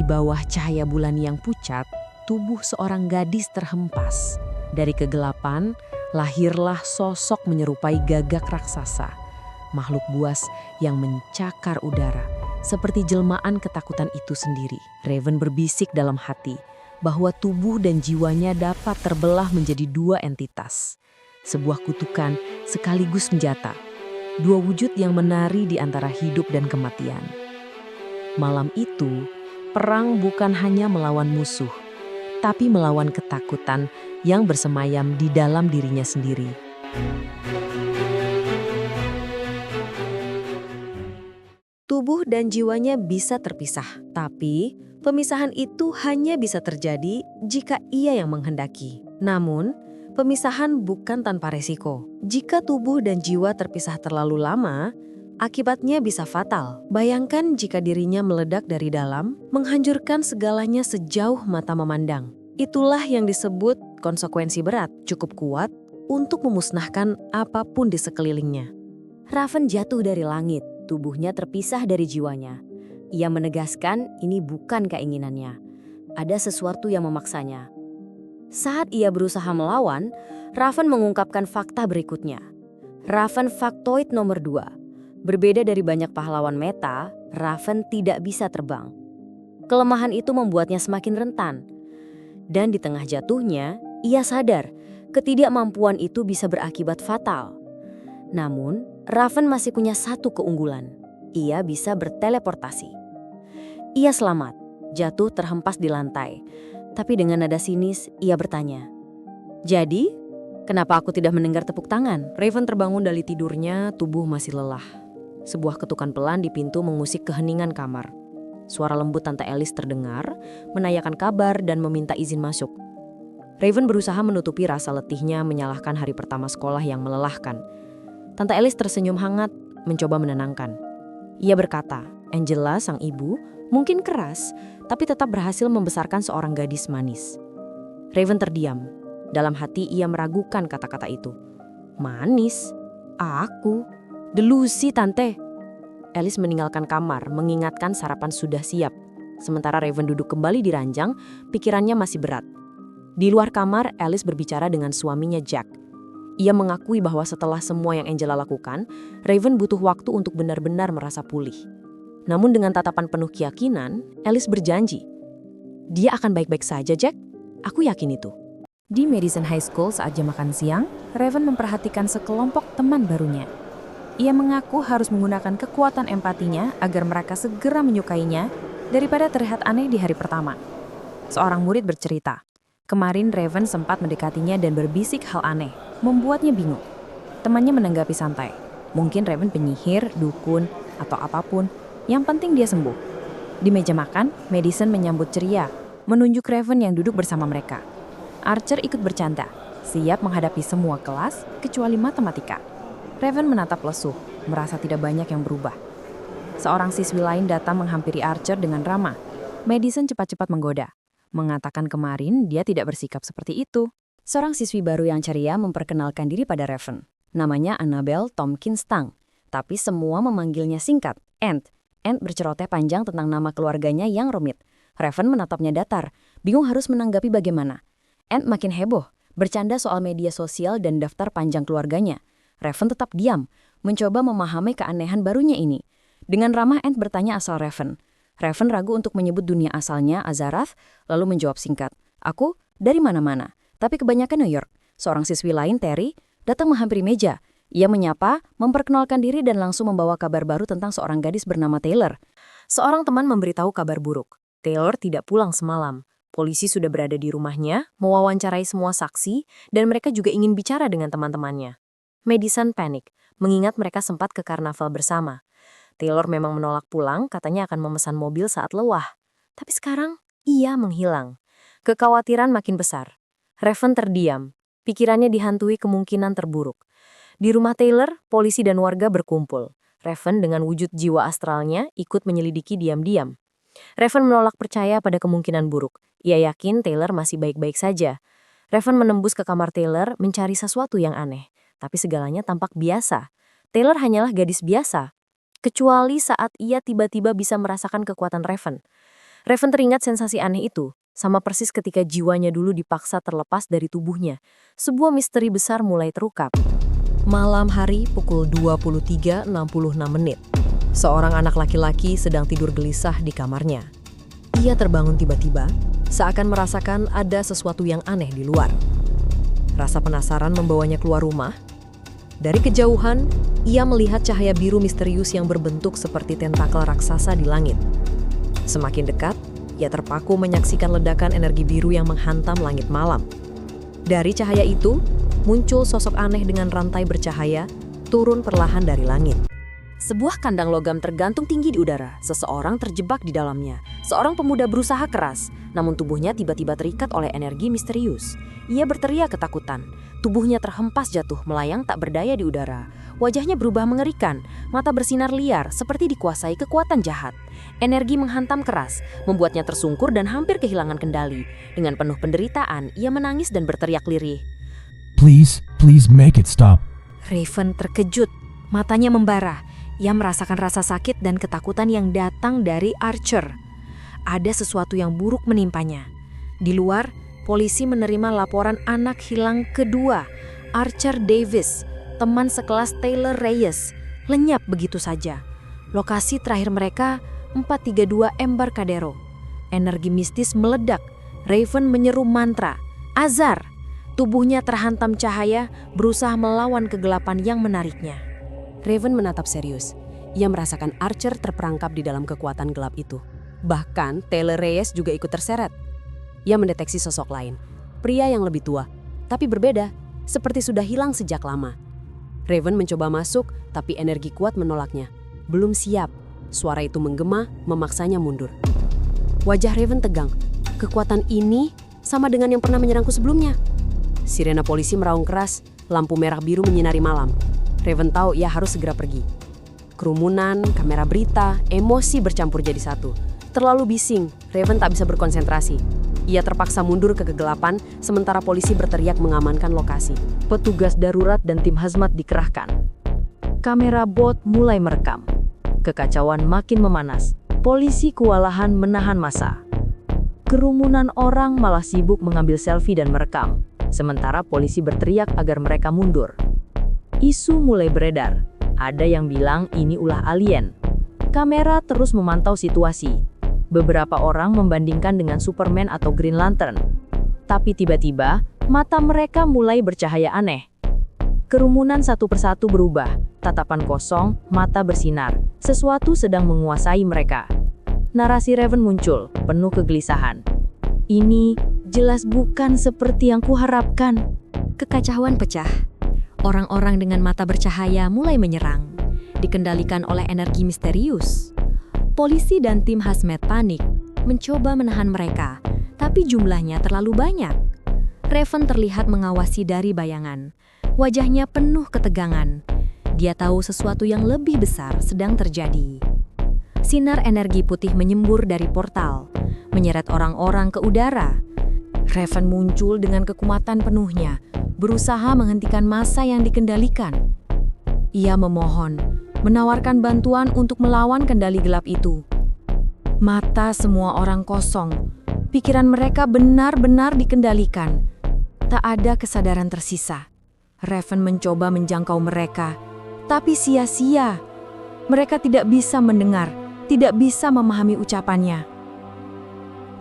bawah cahaya bulan yang pucat, tubuh seorang gadis terhempas. Dari kegelapan, lahirlah sosok menyerupai gagak raksasa. Makhluk buas yang mencakar udara, seperti jelmaan ketakutan itu sendiri. Raven berbisik dalam hati bahwa tubuh dan jiwanya dapat terbelah menjadi dua entitas. Sebuah kutukan sekaligus senjata. Dua wujud yang menari di antara hidup dan kematian. Malam itu, perang bukan hanya melawan musuh, tapi melawan ketakutan yang bersemayam di dalam dirinya sendiri. Tubuh dan jiwanya bisa terpisah, tapi pemisahan itu hanya bisa terjadi jika ia yang menghendaki. Namun, pemisahan bukan tanpa resiko. Jika tubuh dan jiwa terpisah terlalu lama, akibatnya bisa fatal. Bayangkan jika dirinya meledak dari dalam, menghancurkan segalanya sejauh mata memandang. Itulah yang disebut konsekuensi berat, cukup kuat untuk memusnahkan apapun di sekelilingnya. Raven jatuh dari langit, tubuhnya terpisah dari jiwanya. Ia menegaskan ini bukan keinginannya. Ada sesuatu yang memaksanya. Saat ia berusaha melawan, Raven mengungkapkan fakta berikutnya. Raven faktoid nomor 2. Berbeda dari banyak pahlawan meta, Raven tidak bisa terbang. Kelemahan itu membuatnya semakin rentan. Dan di tengah jatuhnya, ia sadar ketidakmampuan itu bisa berakibat fatal. Namun, Raven masih punya satu keunggulan. Ia bisa berteleportasi. Ia selamat, jatuh terhempas di lantai. Tapi dengan nada sinis, ia bertanya, "Jadi, kenapa aku tidak mendengar tepuk tangan?" Raven terbangun dari tidurnya, tubuh masih lelah. Sebuah ketukan pelan di pintu mengusik keheningan kamar. Suara lembut Tante Alice terdengar, menanyakan kabar dan meminta izin masuk. Raven berusaha menutupi rasa letihnya menyalahkan hari pertama sekolah yang melelahkan. Tante Alice tersenyum hangat, mencoba menenangkan. Ia berkata, Angela, sang ibu, mungkin keras, tapi tetap berhasil membesarkan seorang gadis manis. Raven terdiam. Dalam hati ia meragukan kata-kata itu. Manis? Aku? Delusi, Tante. Alice meninggalkan kamar, mengingatkan sarapan sudah siap. Sementara Raven duduk kembali di ranjang, pikirannya masih berat. Di luar kamar, Alice berbicara dengan suaminya Jack. Ia mengakui bahwa setelah semua yang Angela lakukan, Raven butuh waktu untuk benar-benar merasa pulih. Namun dengan tatapan penuh keyakinan, Alice berjanji, "Dia akan baik-baik saja, Jack. Aku yakin itu." Di Madison High School saat jam makan siang, Raven memperhatikan sekelompok teman barunya. Ia mengaku harus menggunakan kekuatan empatinya agar mereka segera menyukainya daripada terlihat aneh di hari pertama. Seorang murid bercerita, kemarin Raven sempat mendekatinya dan berbisik hal aneh, membuatnya bingung. Temannya menanggapi santai. Mungkin Raven penyihir, dukun, atau apapun. Yang penting dia sembuh. Di meja makan, Madison menyambut ceria, menunjuk Raven yang duduk bersama mereka. Archer ikut bercanda, siap menghadapi semua kelas kecuali matematika. Raven menatap lesuh, merasa tidak banyak yang berubah. Seorang siswi lain datang menghampiri Archer dengan ramah. Madison cepat-cepat menggoda, mengatakan kemarin dia tidak bersikap seperti itu. Seorang siswi baru yang ceria memperkenalkan diri pada Raven. Namanya Annabelle Tompkins Tang, tapi semua memanggilnya singkat, Ant. Ant berceloteh panjang tentang nama keluarganya yang rumit. Raven menatapnya datar, bingung harus menanggapi bagaimana. Ant makin heboh, bercanda soal media sosial dan daftar panjang keluarganya. Raven tetap diam, mencoba memahami keanehan barunya ini. Dengan ramah Ant bertanya asal Raven. Raven ragu untuk menyebut dunia asalnya Azarath, lalu menjawab singkat, "Aku dari mana-mana, tapi kebanyakan New York." Seorang siswi lain, Terry, datang menghampiri meja. Ia menyapa, memperkenalkan diri dan langsung membawa kabar baru tentang seorang gadis bernama Taylor. Seorang teman memberitahu kabar buruk. Taylor tidak pulang semalam. Polisi sudah berada di rumahnya, mewawancarai semua saksi, dan mereka juga ingin bicara dengan teman-temannya. Madison panik, mengingat mereka sempat ke karnaval bersama. Taylor memang menolak pulang, katanya akan memesan mobil saat lelah. Tapi sekarang, ia menghilang. Kekhawatiran makin besar. Raven terdiam, pikirannya dihantui kemungkinan terburuk. Di rumah Taylor, polisi dan warga berkumpul. Raven dengan wujud jiwa astralnya ikut menyelidiki diam-diam. Raven menolak percaya pada kemungkinan buruk. Ia yakin Taylor masih baik-baik saja. Raven menembus ke kamar Taylor mencari sesuatu yang aneh. Tapi segalanya tampak biasa. Taylor hanyalah gadis biasa. Kecuali saat ia tiba-tiba bisa merasakan kekuatan Raven. Raven teringat sensasi aneh itu, sama persis ketika jiwanya dulu dipaksa terlepas dari tubuhnya. Sebuah misteri besar mulai terungkap. Malam hari pukul 23.66 menit. Seorang anak laki-laki sedang tidur gelisah di kamarnya. Ia terbangun tiba-tiba, seakan merasakan ada sesuatu yang aneh di luar. Rasa penasaran membawanya keluar rumah. Dari kejauhan, ia melihat cahaya biru misterius yang berbentuk seperti tentakel raksasa di langit. Semakin dekat, ia terpaku menyaksikan ledakan energi biru yang menghantam langit malam. Dari cahaya itu, muncul sosok aneh dengan rantai bercahaya, turun perlahan dari langit. Sebuah kandang logam tergantung tinggi di udara. Seseorang terjebak di dalamnya. Seorang pemuda berusaha keras, namun tubuhnya tiba-tiba terikat oleh energi misterius. Ia berteriak ketakutan. Tubuhnya terhempas jatuh, melayang tak berdaya di udara. Wajahnya berubah mengerikan, mata bersinar liar seperti dikuasai kekuatan jahat. Energi menghantam keras, membuatnya tersungkur dan hampir kehilangan kendali. Dengan penuh penderitaan, ia menangis dan berteriak lirih. Please make it stop. Raven terkejut, matanya membara. Ia merasakan rasa sakit dan ketakutan yang datang dari Archer. Ada sesuatu yang buruk menimpanya. Di luar, polisi menerima laporan anak hilang kedua, Archer Davis, teman sekelas Taylor Reyes, lenyap begitu saja. Lokasi terakhir mereka, 432 Embarcadero. Energi mistis meledak. Raven menyeru mantra, Azar! Tubuhnya terhantam cahaya, berusaha melawan kegelapan yang menariknya. Raven menatap serius. Ia merasakan Archer terperangkap di dalam kekuatan gelap itu. Bahkan Taylor Reyes juga ikut terseret. Ia mendeteksi sosok lain, pria yang lebih tua, tapi berbeda, seperti sudah hilang sejak lama. Raven mencoba masuk, tapi energi kuat menolaknya. Belum siap. Suara itu menggema, memaksanya mundur. Wajah Raven tegang. Kekuatan ini sama dengan yang pernah menyerangku sebelumnya. Sirena polisi meraung keras, lampu merah biru menyinari malam. Raven tahu ia harus segera pergi. Kerumunan, kamera berita, emosi bercampur jadi satu. Terlalu bising, Raven tak bisa berkonsentrasi. Ia terpaksa mundur ke kegelapan, sementara polisi berteriak mengamankan lokasi. Petugas darurat dan tim hazmat dikerahkan. Kamera bot mulai merekam. Kekacauan makin memanas. Polisi kewalahan menahan massa. Kerumunan orang malah sibuk mengambil selfie dan merekam. Sementara polisi berteriak agar mereka mundur. Isu mulai beredar. Ada yang bilang ini ulah alien. Kamera terus memantau situasi. Beberapa orang membandingkan dengan Superman atau Green Lantern. Tapi tiba-tiba, mata mereka mulai bercahaya aneh. Kerumunan satu persatu berubah. Tatapan kosong, mata bersinar. Sesuatu sedang menguasai mereka. Narasi Raven muncul, penuh kegelisahan. Ini jelas bukan seperti yang kuharapkan. Kekacauan pecah. Orang-orang dengan mata bercahaya mulai menyerang, dikendalikan oleh energi misterius. Polisi dan tim hazmat panik, mencoba menahan mereka, tapi jumlahnya terlalu banyak. Raven terlihat mengawasi dari bayangan. Wajahnya penuh ketegangan. Dia tahu sesuatu yang lebih besar sedang terjadi. Sinar energi putih menyembur dari portal, menyeret orang-orang ke udara. Raven muncul dengan kekuatan penuhnya, berusaha menghentikan massa yang dikendalikan. Ia memohon, menawarkan bantuan untuk melawan kendali gelap itu. Mata semua orang kosong. Pikiran mereka benar-benar dikendalikan. Tak ada kesadaran tersisa. Raven mencoba menjangkau mereka, tapi sia-sia. Mereka tidak bisa mendengar, tidak bisa memahami ucapannya.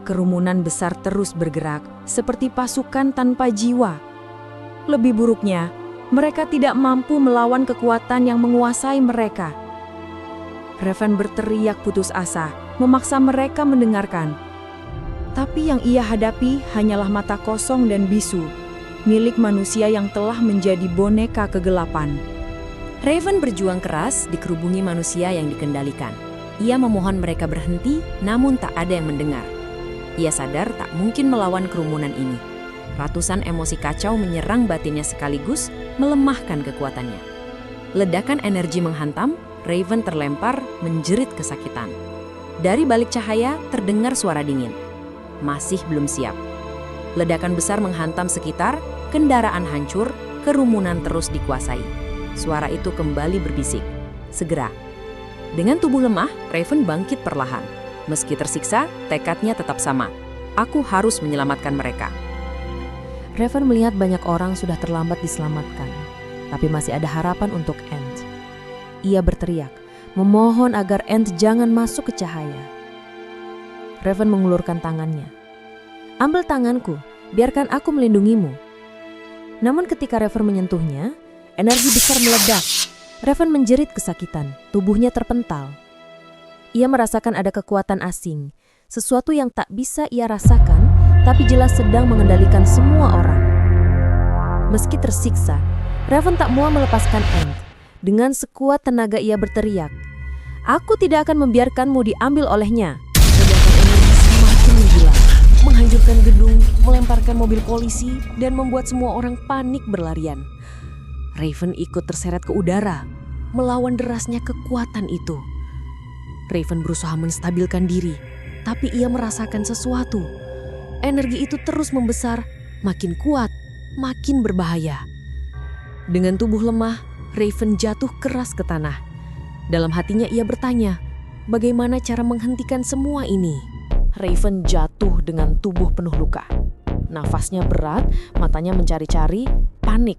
Kerumunan besar terus bergerak, seperti pasukan tanpa jiwa. Lebih buruknya, mereka tidak mampu melawan kekuatan yang menguasai mereka. Raven berteriak putus asa, memaksa mereka mendengarkan. Tapi yang ia hadapi hanyalah mata kosong dan bisu, milik manusia yang telah menjadi boneka kegelapan. Raven berjuang keras dikerubungi manusia yang dikendalikan. Ia memohon mereka berhenti, namun tak ada yang mendengar. Ia sadar tak mungkin melawan kerumunan ini. Ratusan emosi kacau menyerang batinnya sekaligus, melemahkan kekuatannya. Ledakan energi menghantam, Raven terlempar, menjerit kesakitan. Dari balik cahaya terdengar suara dingin. Masih belum siap. Ledakan besar menghantam sekitar, kendaraan hancur, kerumunan terus dikuasai. Suara itu kembali berbisik. Segera. Dengan tubuh lemah, Raven bangkit perlahan. Meski tersiksa, tekadnya tetap sama. Aku harus menyelamatkan mereka. Raven melihat banyak orang sudah terlambat diselamatkan, tapi masih ada harapan untuk Ant. Ia berteriak, memohon agar Ant jangan masuk ke cahaya. Raven mengulurkan tangannya. Ambil tanganku, biarkan aku melindungimu. Namun ketika Raven menyentuhnya, energi besar meledak. Raven menjerit kesakitan, tubuhnya terpental. Ia merasakan ada kekuatan asing, sesuatu yang tak bisa ia rasakan, tapi jelas sedang mengendalikan semua orang. Meski tersiksa, Raven tak mau melepaskan Ant. Dengan sekuat tenaga ia berteriak, "Aku tidak akan membiarkanmu diambil olehnya." Ledakan energi semakin menggila, menghancurkan gedung, melemparkan mobil polisi, dan membuat semua orang panik berlarian. Raven ikut terseret ke udara, melawan derasnya kekuatan itu. Raven berusaha menstabilkan diri, tapi ia merasakan sesuatu. Energi itu terus membesar, makin kuat, makin berbahaya. Dengan tubuh lemah, Raven jatuh keras ke tanah. Dalam hatinya ia bertanya, bagaimana cara menghentikan semua ini? Raven jatuh dengan tubuh penuh luka. Nafasnya berat, matanya mencari-cari, panik.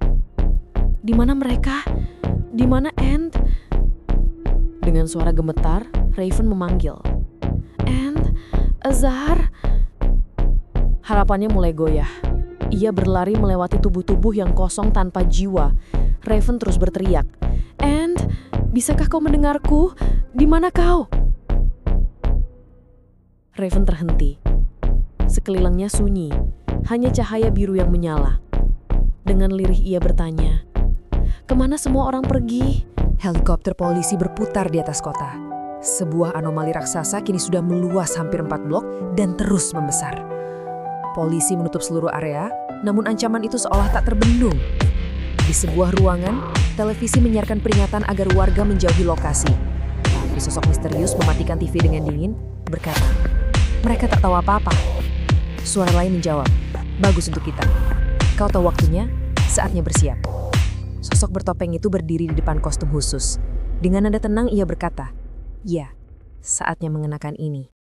Di mana mereka? Di mana Ant? Dengan suara gemetar, Raven memanggil, "Ant, Azhar." Harapannya mulai goyah. Ia berlari melewati tubuh-tubuh yang kosong tanpa jiwa. Raven terus berteriak, "Ant, bisakah kau mendengarku? Di mana kau?" Raven terhenti. Sekelilingnya sunyi, hanya cahaya biru yang menyala. Dengan lirih ia bertanya, "Kemana semua orang pergi?" Helikopter polisi berputar di atas kota. Sebuah anomali raksasa kini sudah meluas hampir 4 blok dan terus membesar. Polisi menutup seluruh area, namun ancaman itu seolah tak terbendung. Di sebuah ruangan, televisi menyiarkan peringatan agar warga menjauhi lokasi. Tapi sosok misterius mematikan TV dengan dingin, berkata, "Mereka tak tahu apa-apa." Suara lain menjawab, "Bagus untuk kita. Kau tahu waktunya, saatnya bersiap." Sosok bertopeng itu berdiri di depan kostum khusus. Dengan nada tenang ia berkata, "Ya, saatnya mengenakan ini."